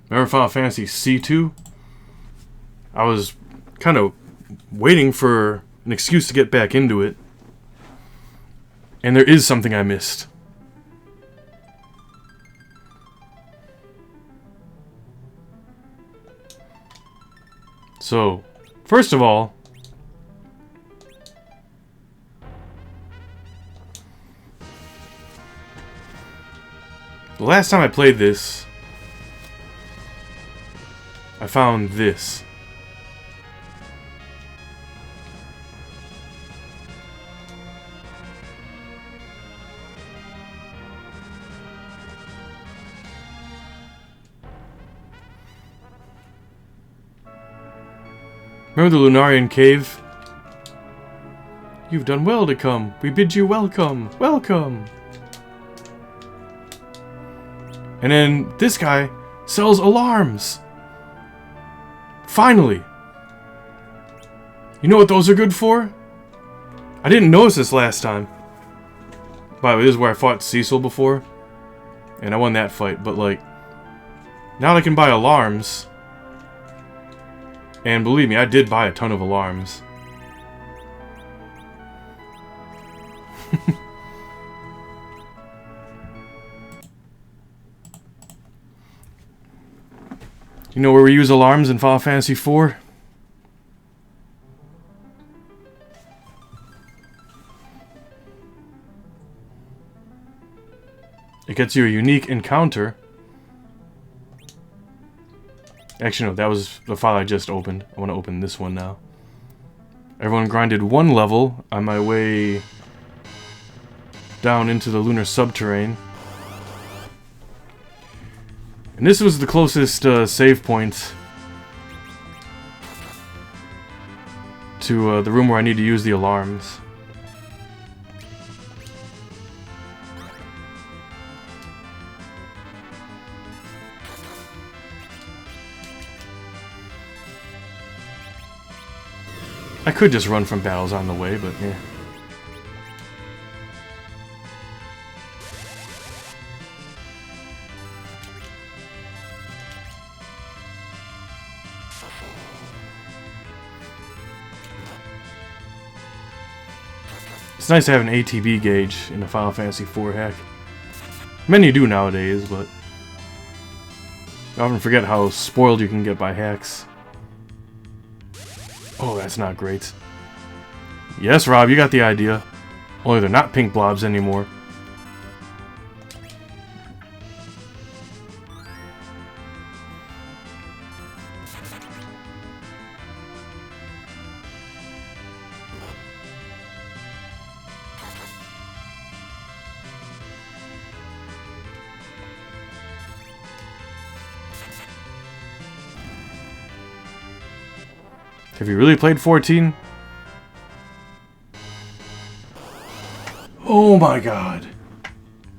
Remember Final Fantasy C2? I was kind of waiting for an excuse to get back into it. And there is something I missed. So, first of all, the last time I played this, I found this. Remember the Lunarian cave? You've done well to come. We bid you welcome. Welcome. And then this guy sells alarms. Finally. You know what those are good for? I didn't notice this last time. By the way, this is where I fought Cecil before. And I won that fight, but like, now I can buy alarms. And believe me, I did buy a ton of alarms. You know where we use alarms in Final Fantasy IV? It gets you a unique encounter. Actually, no, that was the file I just opened. I want to open this one now. Everyone grinded one level on my way down into the lunar subterrane. And this was the closest save point to the room where I need to use the alarms. I could just run from battles on the way, but yeah. It's nice to have an ATB gauge in a Final Fantasy IV hack. Many do nowadays, but I often forget how spoiled you can get by hacks. Oh, that's not great. Yes, Rob, you got the idea. Only they're not pink blobs anymore. Have you really played 14? Oh my god.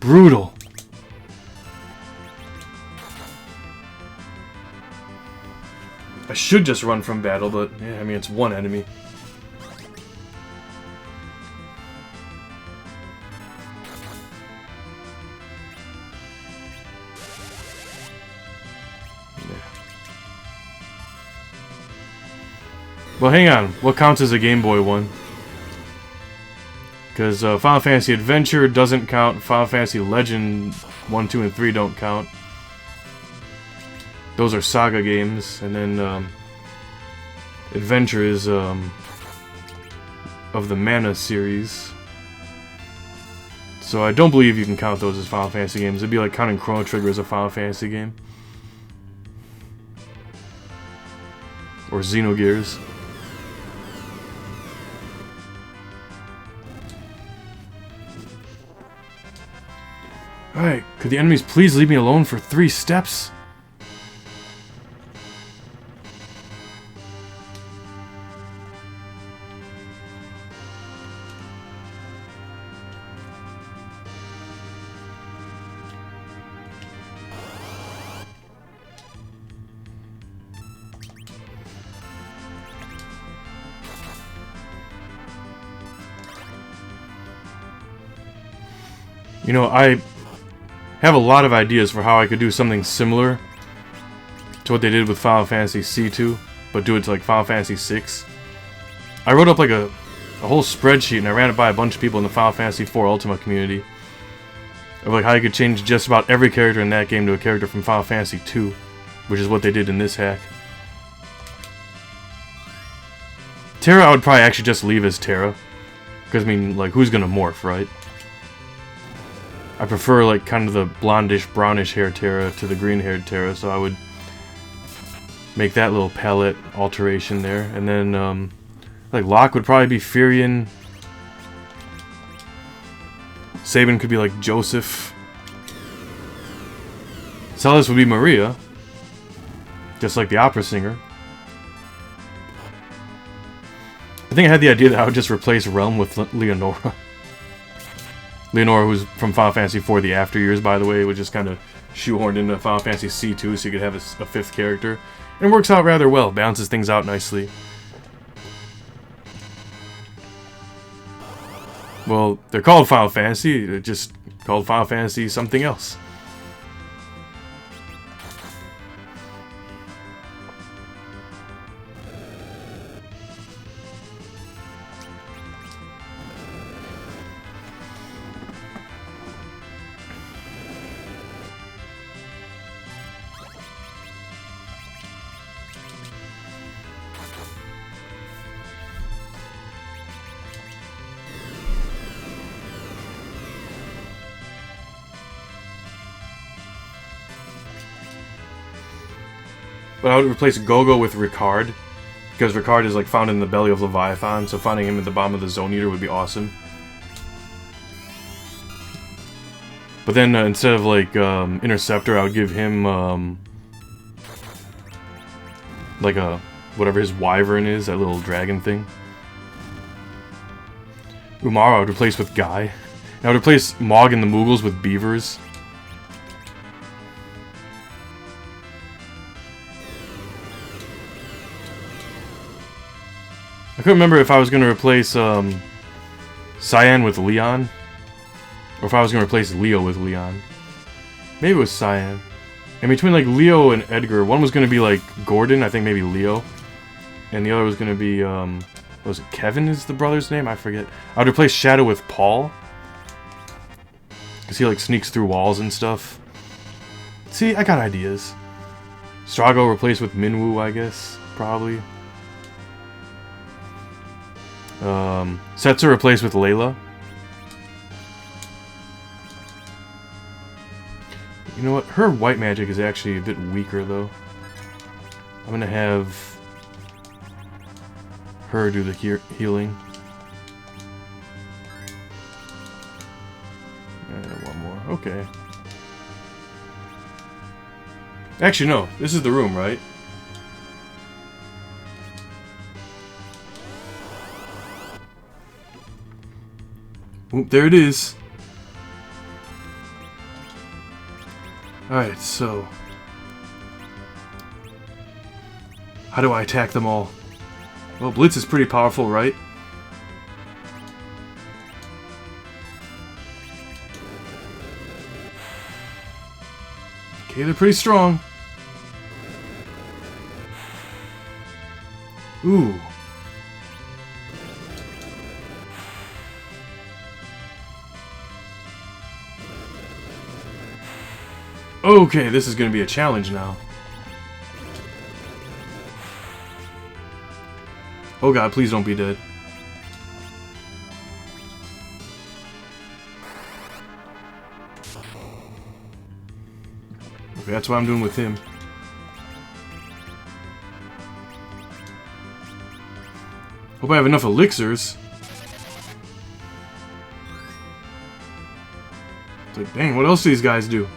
Brutal. I should just run from battle, but yeah, I mean, it's one enemy. Well, hang on. What counts as a Game Boy one? Because Final Fantasy Adventure doesn't count. Final Fantasy Legend 1, 2, and 3 don't count. Those are Saga games. And then Adventure is of the Mana series. So I don't believe you can count those as Final Fantasy games. It'd be like counting Chrono Trigger as a Final Fantasy game. Or Xenogears. Alright, could the enemies please leave me alone for 3 steps? You know, I have a lot of ideas for how I could do something similar to what they did with Final Fantasy C2, but do it to like Final Fantasy 6. I wrote up like a whole spreadsheet and I ran it by a bunch of people in the Final Fantasy 4 Ultima community of like how you could change just about every character in that game to a character from Final Fantasy 2, which is what they did in this hack. Terra, I would probably actually just leave as Terra, because I mean, like, who's gonna morph, right? I prefer like kind of the blondish, brownish hair Terra to the green-haired Terra, so I would make that little palette alteration there, and then like Locke would probably be Furion. Sabin could be like Joseph. Celis would be Maria, just like the opera singer. I think I had the idea that I would just replace Realm with Leonora. Leonora, who's from Final Fantasy IV, the After Years, by the way, was just kind of shoehorned into Final Fantasy C2 so you could have a fifth character. And it works out rather well, balances things out nicely. Well, they're called Final Fantasy, they're just called Final Fantasy something else. But I would replace Gogo with Ricard, because Ricard is like found in the belly of Leviathan, so finding him at the bottom of the Zone Eater would be awesome. But then instead of like Interceptor, I would give him like a whatever his wyvern is, that little dragon thing. Umara I would replace with Guy. And I would replace Mog and the Moogles with beavers. I couldn't remember if I was going to replace Cyan with Leon, or if I was going to replace Leo with Leon. Maybe it was Cyan. And between like Leo and Edgar, one was going to be like Gordon, I think maybe Leo, and the other was going to be, was it Kevin is the brother's name? I forget. I would replace Shadow with Paul, because he like sneaks through walls and stuff. See, I got ideas. Strago replaced with Minwoo, I guess, probably. Setsu replaced with Layla. You know what? Her white magic is actually a bit weaker, though. I'm gonna have her do the healing. And one more. Okay. Actually, no. This is the room, right? Oop, there it is. Alright, so... how do I attack them all? Well, Blitz is pretty powerful, right? Okay, they're pretty strong. Ooh. Okay, this is going to be a challenge now. Oh god, please don't be dead. Okay, that's what I'm doing with him. Hope I have enough elixirs. It's like, dang, what else do these guys do?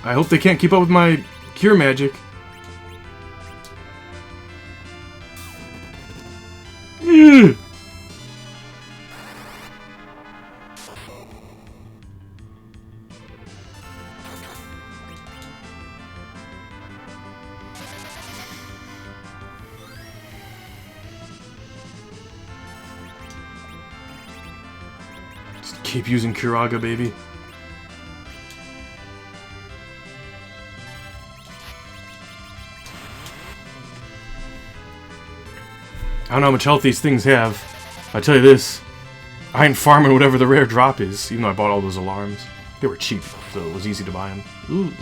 I hope they can't keep up with my cure magic. Just keep using Kuraga, baby. I don't know how much health these things have. I tell you this, I ain't farming whatever the rare drop is, even though I bought all those alarms. They were cheap, so it was easy to buy them. Ooh.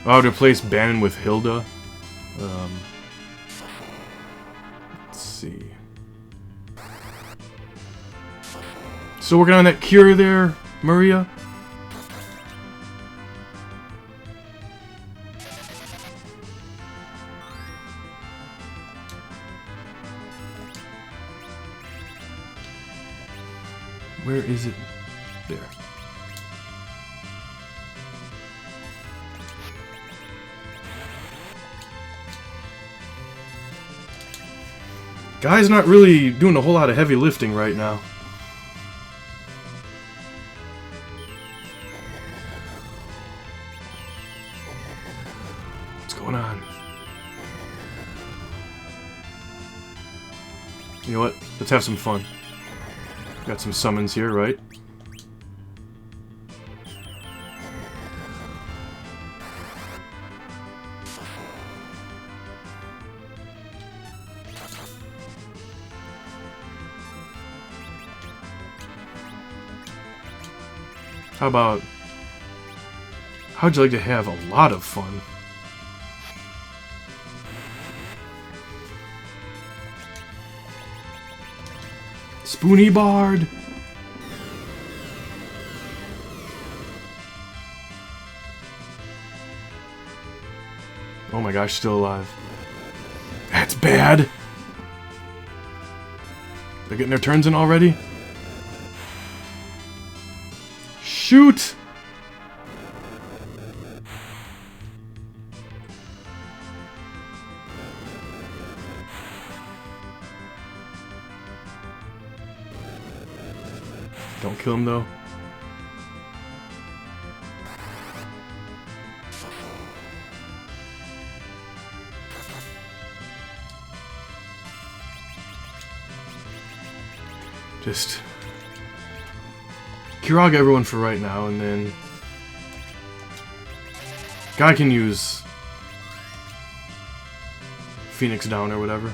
I would replace Bannon with Hilda. Let's see. Still working on that cure there, Maria? Where is it? There. Guy's not really doing a whole lot of heavy lifting right now. What's going on? You know what? Let's have some fun. Got some summons here, right? How about... How'd you like to have a lot of fun? Spoony Bard! Oh my gosh, still alive. That's bad! They're getting their turns in already? Shoot! Don't kill him though. Just Kuraga everyone for right now, and then guy can use Phoenix down or whatever.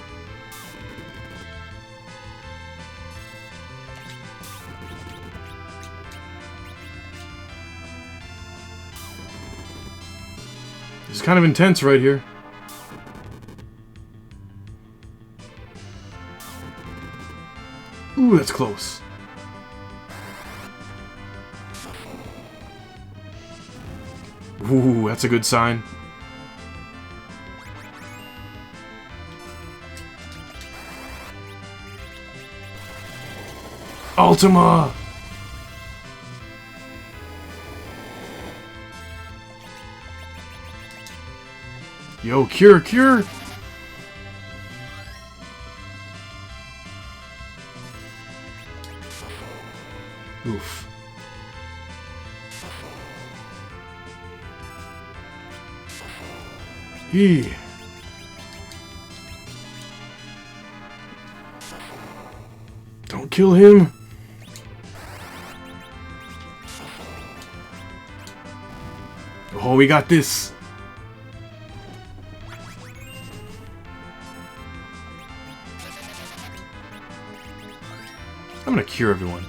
It's kind of intense right here. Ooh, that's close. Ooh, that's a good sign. Ultima! Yo, cure, cure! Oof. Eee. Don't kill him. Oh, we got this. I'm gonna cure everyone.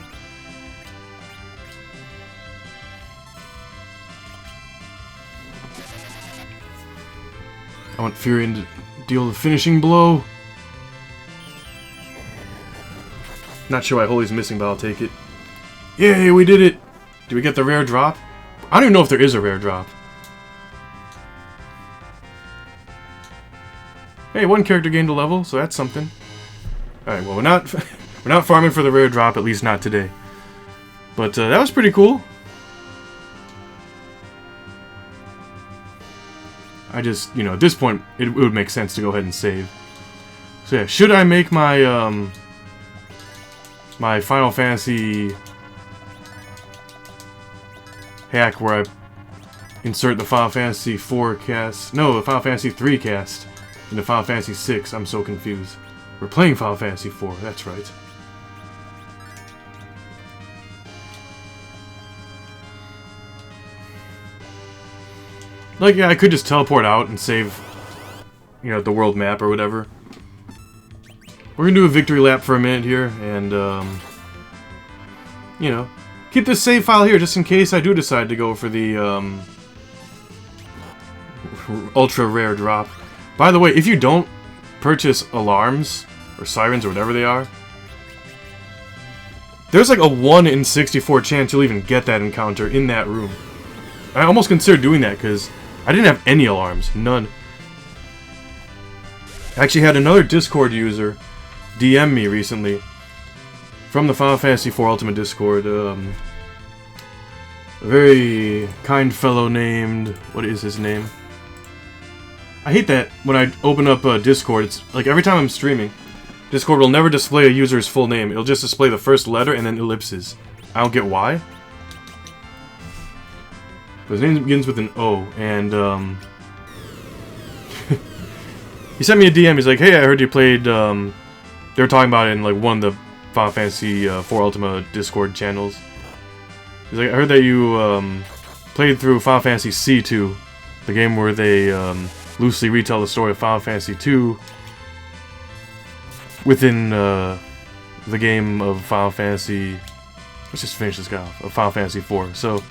I want Furion to deal the finishing blow. Not sure why Holy's missing, but I'll take it. Yay, we did it! Do we get the rare drop? I don't even know if there is a rare drop. Hey, one character gained a level, so that's something. Alright, well, we're not farming for the rare drop, at least not today. But that was pretty cool. I just, you know, at this point, it would make sense to go ahead and save. So yeah, should I make my, my Final Fantasy hack where I insert the Final Fantasy 4 cast. No, the Final Fantasy 3 cast into Final Fantasy 6. I'm so confused. We're playing Final Fantasy 4. That's right. Like, yeah, I could just teleport out and save, you know, the world map or whatever. We're gonna do a victory lap for a minute here, and, you know, keep this save file here just in case I do decide to go for the, ultra rare drop. By the way, if you don't purchase alarms, or sirens, or whatever they are, there's like a 1 in 64 chance you'll even get that encounter in that room. I almost considered doing that, because I didn't have any alarms. None. I actually had another Discord user DM me recently from the Final Fantasy IV Ultimate Discord. A very kind fellow named... What is his name? I hate that when I open up Discord, it's like every time I'm streaming, Discord will never display a user's full name. It'll just display the first letter and then ellipses. I don't get why. But his name begins with an O, and he sent me a DM. He's like, "Hey, I heard you played." They were talking about it in like one of the Final Fantasy IV Ultima Discord channels. He's like, "I heard that you played through Final Fantasy C2, the game where they loosely retell the story of Final Fantasy II within the game of Final Fantasy." Let's just finish this guy off. Of Final Fantasy IV. So.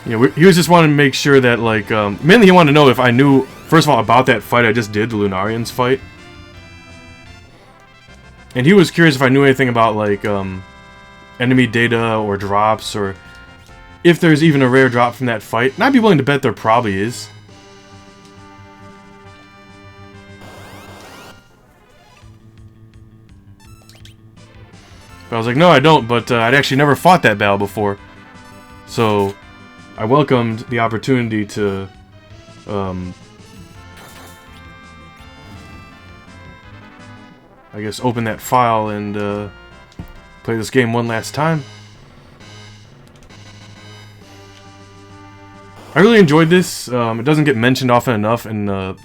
You know, he was just wanting to make sure that, like, mainly he wanted to know if I knew, first of all, about that fight I just did, the Lunarians fight. And he was curious if I knew anything about, like, enemy data or drops, or if there's even a rare drop from that fight. And I'd be willing to bet there probably is. But I was like, no, I don't, but I'd actually never fought that battle before. So I welcomed the opportunity to, I guess, open that file and play this game one last time. I really enjoyed this. It doesn't get mentioned often enough in the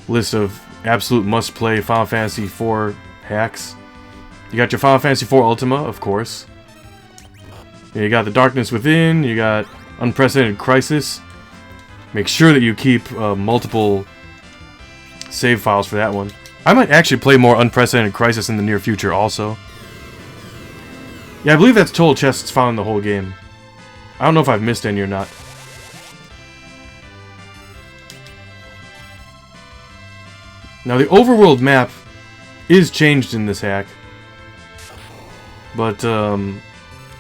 list of absolute must-play Final Fantasy IV hacks. You got your Final Fantasy IV Ultima, of course. You got the Darkness Within, you got Unprecedented Crisis. Make sure that you keep multiple save files for that one. I might actually play more Unprecedented Crisis in the near future also. Yeah, I believe that's total chests found in the whole game. I don't know if I've missed any or not. Now the overworld map is changed in this hack. But,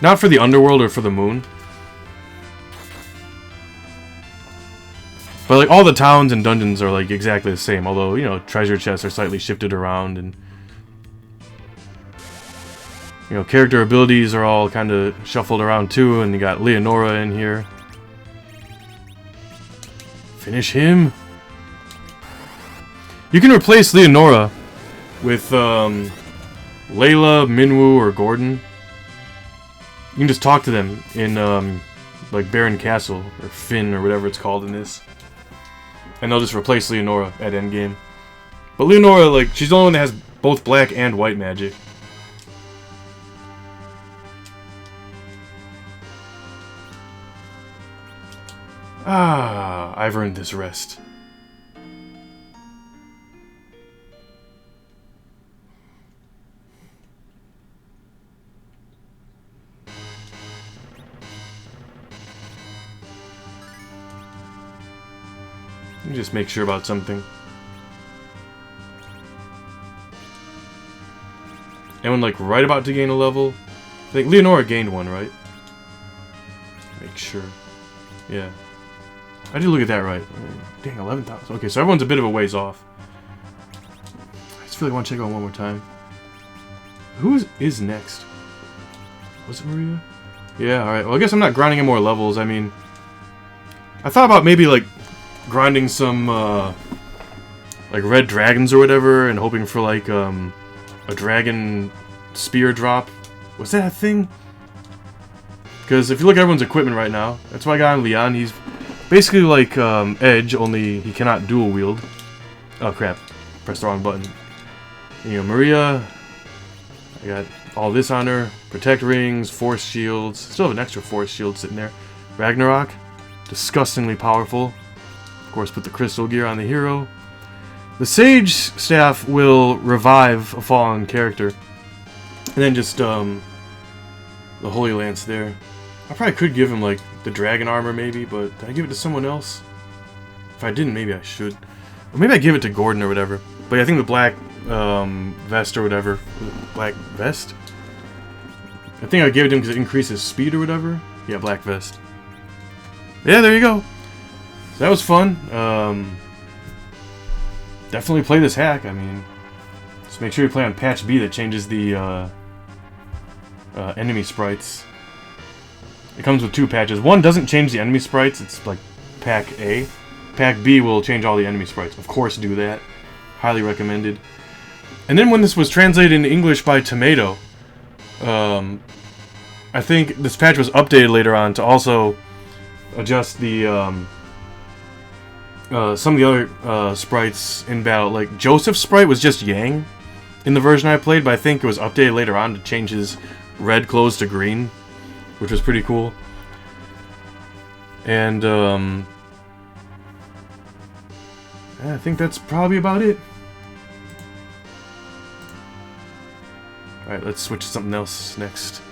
not for the underworld or for the moon. But, like, all the towns and dungeons are, like, exactly the same. Although, you know, treasure chests are slightly shifted around. And, you know, character abilities are all kind of shuffled around, too. And you got Leonora in here. Finish him. You can replace Leonora with, Layla, Minwu, or Gordon. You can just talk to them in, like, Baron Castle, or Finn, or whatever it's called in this. And they'll just replace Leonora at endgame. But Leonora, like, she's the only one that has both black and white magic. Ah, I've earned this rest. Let me just make sure about something. Anyone, like, right about to gain a level? I think Leonora gained one, right? Make sure. Yeah. I did look at that right. Dang, 11,000. Okay, so everyone's a bit of a ways off. I just feel like I want to check out one more time. Who is next? Was it Maria? Yeah, alright. Well, I guess I'm not grinding any more levels. I mean, I thought about maybe, like, grinding some, like, red dragons or whatever, and hoping for, like, a dragon spear drop. Was that a thing? Because if you look at everyone's equipment right now, that's why I got on Leon. He's basically like Edge, only he cannot dual wield. Oh crap, pressed the wrong button. You know, Maria, I got all this on her. Protect rings, force shields. Still have an extra force shield sitting there. Ragnarok, disgustingly powerful. Of course, put the crystal gear on the hero. The Sage Staff will revive a fallen character. And then just, the Holy Lance there. I probably could give him, like, the Dragon Armor, maybe, but did I give it to someone else? If I didn't, maybe I should. Or maybe I give it to Gordon or whatever. But yeah, I think the black, vest or whatever. Black vest? I think I gave it to him because it increases speed or whatever. Yeah, black vest. Yeah, there you go. So that was fun. Definitely play this hack. I mean, just make sure you play on patch B that changes the enemy sprites. It comes with 2 patches. One doesn't change the enemy sprites. It's like pack A. Pack B will change all the enemy sprites. Of course, do that. Highly recommended. And then when this was translated into English by Tomato, I think this patch was updated later on to also adjust the some of the other sprites in battle. Like Joseph's sprite was just Yang in the version I played, but I think it was updated later on to change his red clothes to green, which was pretty cool. And I think that's probably about it. Alright, let's switch to something else next.